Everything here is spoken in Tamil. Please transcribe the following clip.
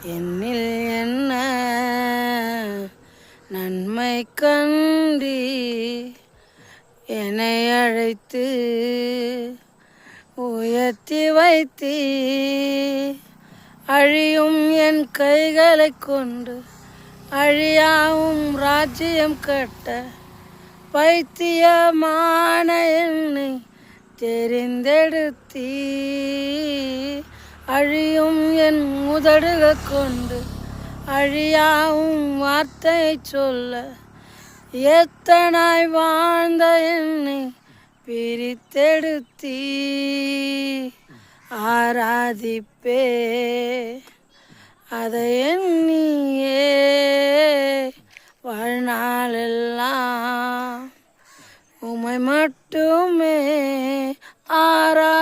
என்னில் என்ன நன்மை கண்டி என்னை அழைத்து உயர்த்தி வைத்தீ. அழியும் என் கைகளை கொண்டு அழியாவும் ராஜ்யம் கட்ட பைத்தியமான என்னை தெரிந்தெடுத்தீ. அழியும் என் உதடுகள் கொண்டு அழியாவும் வார்த்தை சொல்ல எத்தனாய் வாழ்ந்த என்னை பிரித்தெடுத்தீ. ஆராதிப்பே அதை எண்ணியே வாழ்நாளெல்லாம் உம்மை மட்டுமே ஆரா